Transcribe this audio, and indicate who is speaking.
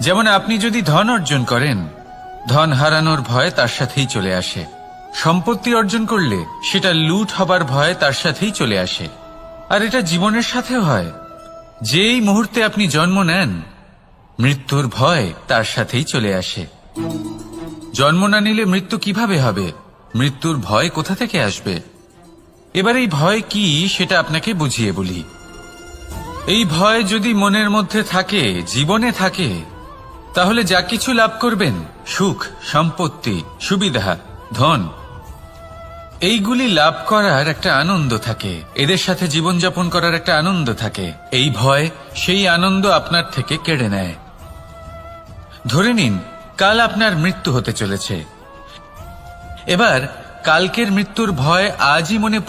Speaker 1: যেমন আপনি যদি ধন অর্জন করেন, ধন হারানোর ভয় তার সাথেই চলে আসে। সম্পত্তি অর্জন করলে সেটা লুট হবার ভয় তার সাথেই চলে আসে। আর এটা জীবনের সাথেও হয়। যেই মুহূর্তে আপনি জন্ম নেন, মৃত্যুর ভয় তার সাথেই চলে আসে। জন্ম না নিলে মৃত্যু কিভাবে হবে? মৃত্যুর ভয় কোথা থেকে আসবে? এবার এই ভয় কি সেটা আপনাকে বুঝিয়ে বলি। এই ভয় যদি মনের মধ্যে থাকে, জীবনে থাকে, তাহলে যা কিছু লাভ করবেন, সুখ, সম্পত্তি, সুবিধা, ধন, এইগুলি লাভ করার একটা আনন্দ থাকে, এদের সাথে জীবনযাপন করার একটা আনন্দ থাকে। এই ভয় সেই আনন্দ আপনার থেকে কেড়ে নেয়। ধরে নিন কাল আপনার মৃত্যু হতে চলেছে। এবার কালকের মৃত্যুর ভয় আজই মনে